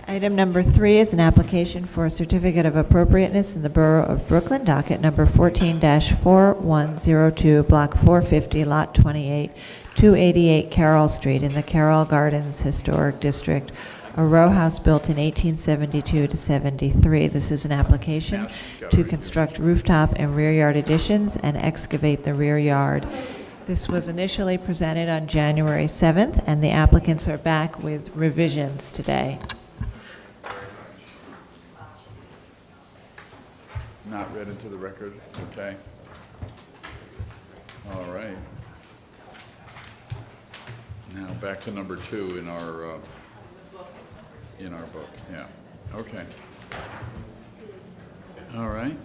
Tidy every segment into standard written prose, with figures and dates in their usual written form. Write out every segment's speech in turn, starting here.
Item number 3 is an application for a certificate of appropriateness in the Borough of Brooklyn, docket number 14-4102, Block 450, Lot 28, 288 Carroll Street in the Carroll Gardens Historic District, a row house built in 1872 to 73. This is an application to construct rooftop and rear yard additions and excavate the rear yard. This was initially presented on January 7th, and the applicants are back with revisions today. Not read into the record, okay. All right. Now back to number 2 in our book, yeah, okay. All right.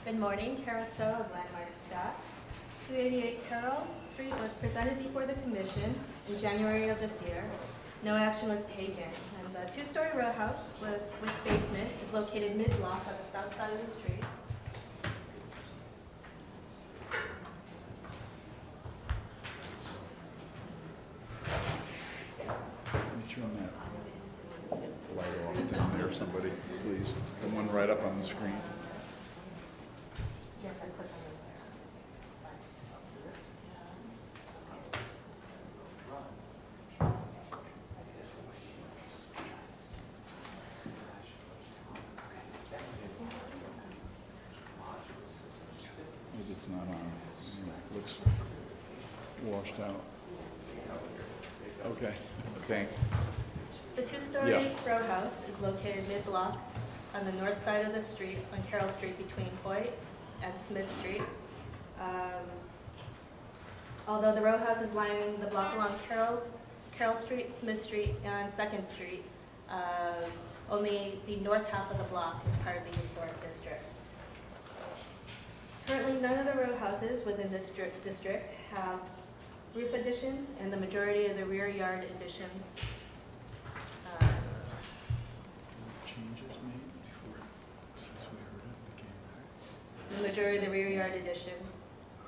Good morning, Carroll of Landmark staff. 288 Carroll Street was presented before the commission in January of this year. No action was taken, and the two-story row house with basement is located mid-block on the south side of the street. Can you turn that light off down there, somebody, please? The one right up on the screen. Maybe it's not on. It looks washed out. Okay, thanks. The two-story row house is located mid-block on the north side of the street, on Carroll Street between Hoyt and Smith Street. Although the row house is lining the block along Carroll Street, Smith Street, and 2nd Street, only the north half of the block is part of the historic district. Currently, none of the row houses within this district have roof additions, and the majority of the rear yard additions Changes made before, since we heard it, became that. the majority of the rear yard additions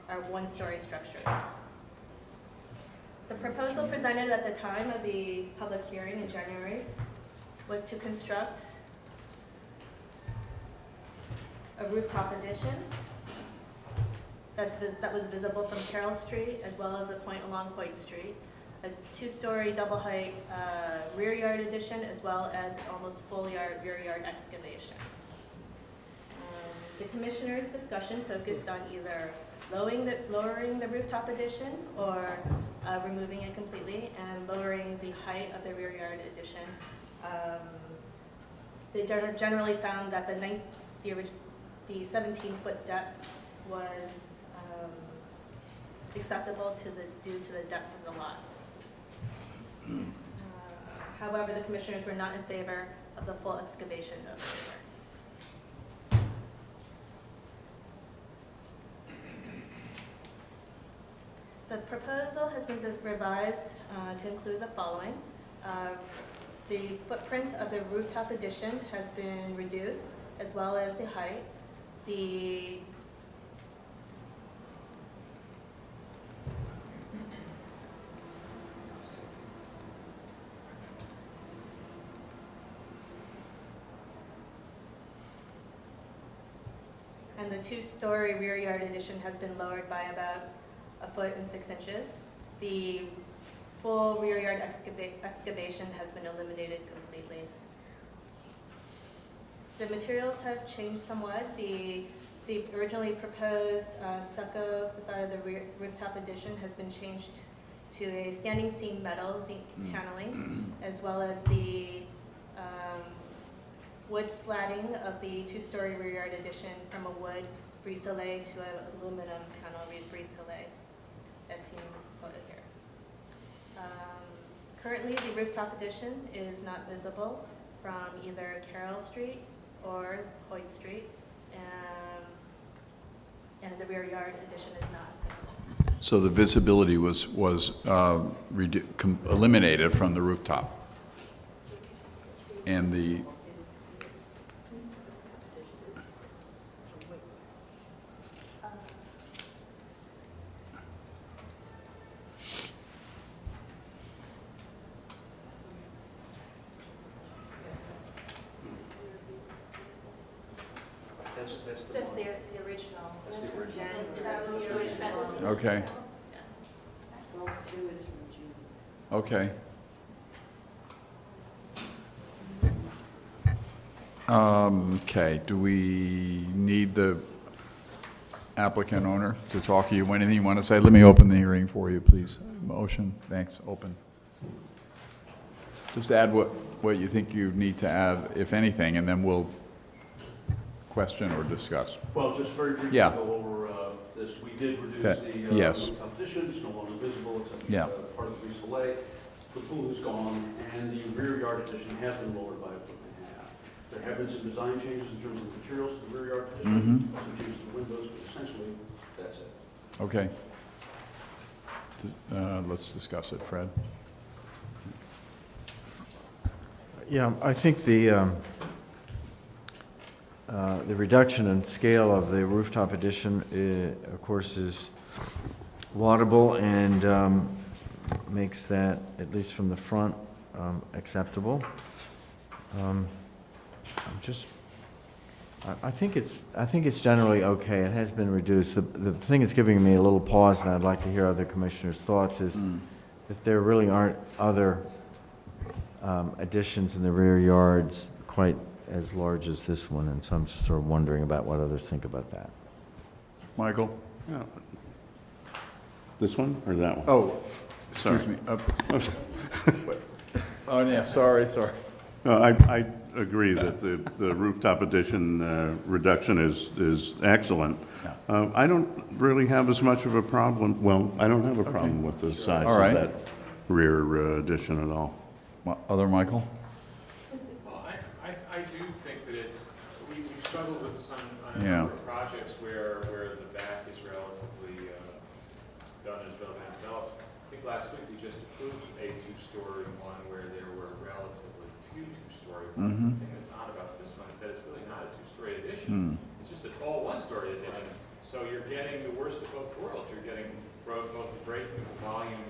are one-story structures. The proposal presented at the time of the public hearing in January was to construct a rooftop addition that was visible from Carroll Street as well as a point along Hoyt Street, a two-story double-height rear yard addition as well as almost full rear yard excavation. The commissioners' discussion focused on either lowering the rooftop addition or removing it completely and lowering the height of the rear yard addition. They generally found that the 17-foot depth was acceptable due to the depth of the lot. However, the commissioners were not in favor of the full excavation of the river. The proposal has been revised to include the following. The footprint of the rooftop addition has been reduced, as well as the height. And the two-story rear yard addition has been lowered by about 1 foot 6 inches. The full rear yard excavation has been eliminated completely. The materials have changed somewhat. The originally proposed stucco facade of the rooftop addition has been changed to a standing seam metal zinc paneling, as well as the wood slatting of the two-story rear yard addition from a wood brise-soleil to an aluminum panel brise-soleil, as seen in this photo here. Currently, the rooftop addition is not visible from either Carroll Street or Hoyt Street, and the rear yard addition is not. So the visibility was eliminated from the rooftop. And the, That's the original. That was the original. okay, Yes. okay. Okay, do we need the applicant owner to talk to you? Anything you want to say? Let me open the hearing for you, please. Motion, thanks, open. Just add what you think you need to add, if anything, and then we'll question or discuss. Well, just very briefly Yeah. go over this. We did reduce Okay, the yes. rooftop addition. It's no longer visible except Yeah. part of the Grease Lake. The pool is gone, and the rear yard addition has been lowered by a foot and a half. There have been some design changes in terms of the materials to the rear yard addition, also changes to the windows, but essentially, that's it. Okay. Let's discuss it, Fred. Yeah, I think the reduction in scale of the rooftop addition, of course, is laudable and makes that, at least from the front, acceptable. I think it's generally okay. It has been reduced. The thing that's giving me a little pause, and I'd like to hear other commissioners' thoughts, is that there really aren't other additions in the rear yards quite as large as this one, and so I'm just sort of wondering about what others think about that. Michael? Yeah. This one or that one? Oh, excuse Sorry. me. Oh, yeah, sorry. No, I agree that the rooftop addition reduction is excellent. Yeah. I don't really have as much of a problem, well, I don't have a problem with the size All of right. that rear addition at all. Other Michael? Well, I do think that we've struggled with this on a Yeah. number of projects where the back is relatively done as relatively developed. I think last week we just approved a two-story one where there were relatively few two-story ones. The thing that's odd about this one is that it's really not a two-story addition. It's just a tall one-story addition. So you're getting the worst of both worlds. You're getting both the break of the volume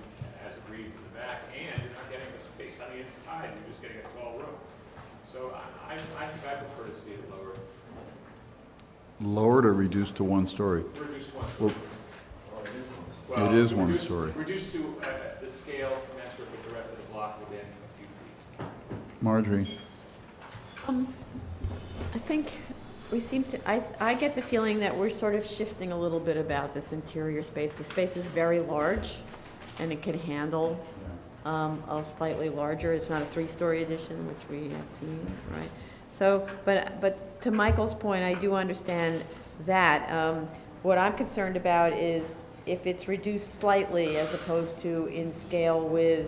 as it reads in the back, and you're not getting the space on the inside. You're just getting a tall room. So I think I prefer to see it lower, Lowered or reduced to one story? reduced one. Well, Well, it is one reduced- story. Reduced to the scale commensurate with the rest of the block within a few feet. Marjorie? I think we seem to, I get the feeling that we're sort of shifting a little bit about this interior space. The space is very large, and it can handle a slightly larger, it's not a three-story addition, which we have seen, right? So, but to Michael's point, I do understand that. What I'm concerned about is if it's reduced slightly as opposed to in scale with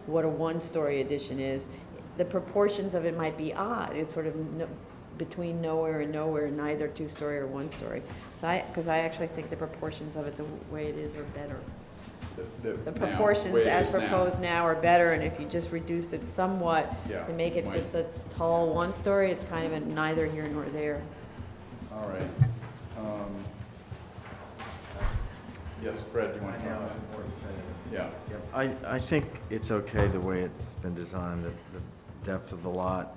what a one-story addition is, the proportions of it might be odd. It's sort of between nowhere and nowhere, neither two-story or one-story. So because I actually think the proportions of it, the way it is, are better. The proportions as proposed now are better, and if you just reduce it somewhat Yeah, to make it might. just a tall one-story, it's kind of a neither here nor there. All right. Yes, Fred, do you want to comment? Yeah. I think it's okay the way it's been designed, the depth of the lot.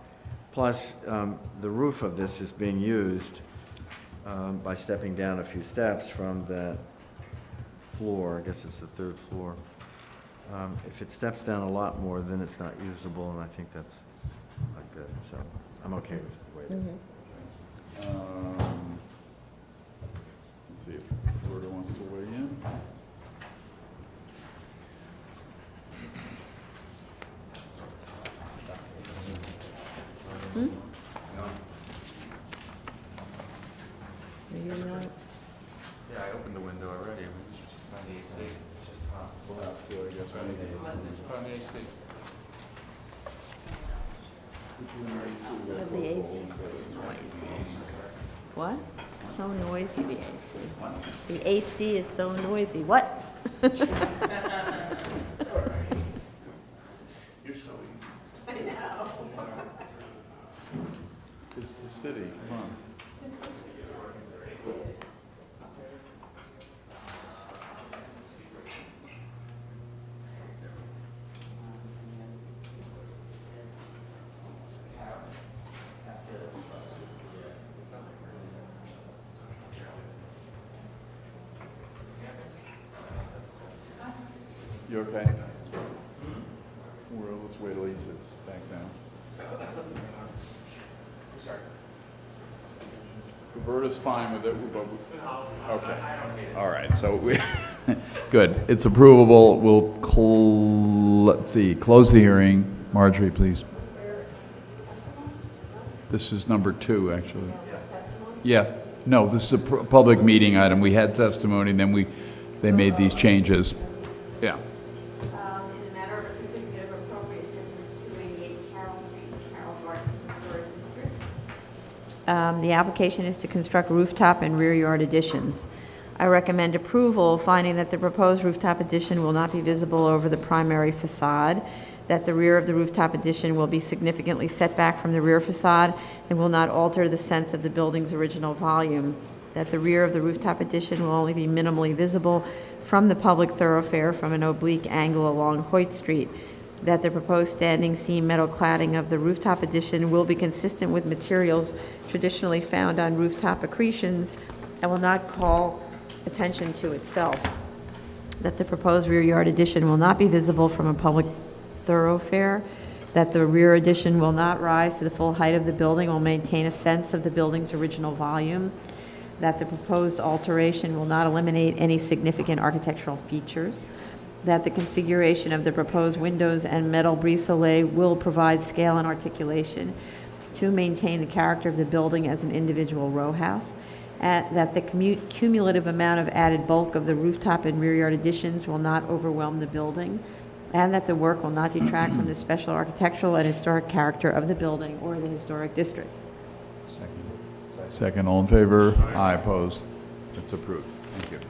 Plus, the roof of this is being used by stepping down a few steps from that floor. I guess it's the third floor. If it steps down a lot more, then it's not usable, and I think that's not good. So I'm okay with the way it is. Let's see if Roberta wants to weigh in. Maybe not. Yeah, I opened the window already. We just turned the AC. It's just hot. We'll have to, I guess, maybe. The AC is so noisy. What? So noisy, the AC. The AC is so noisy. What? It's the city, come on. You okay? Well, let's wait till he sits back down. Roberta's fine with it, but, okay. All right, so we, good, it's approvable. We'll, let's see, close the hearing. Marjorie, please. This is number 2, actually. Yeah, no, this is a public meeting item. We had testimony, then they made these changes. Yeah. In a matter of a certificate of appropriateness for 288 Carroll Street, Carroll Gardens Historic District. The application is to construct rooftop and rear yard additions. I recommend approval, finding that the proposed rooftop addition will not be visible over the primary facade, that the rear of the rooftop addition will be significantly set back from the rear facade and will not alter the sense of the building's original volume, that the rear of the rooftop addition will only be minimally visible from the public thoroughfare from an oblique angle along Hoyt Street, that the proposed standing seam metal cladding of the rooftop addition will be consistent with materials traditionally found on rooftop accretions and will not call attention to itself, that the proposed rear yard addition will not be visible from a public thoroughfare, that the rear addition will not rise to the full height of the building, will maintain a sense of the building's original volume, that the proposed alteration will not eliminate any significant architectural features, that the configuration of the proposed windows and metal brise-soleil will provide scale and articulation to maintain the character of the building as an individual row house, that the cumulative amount of added bulk of the rooftop and rear yard additions will not overwhelm the building, and that the work will not detract from the special architectural and historic character of the building or the historic district. Second, all in favor? Aye, opposed? It's approved. Thank you.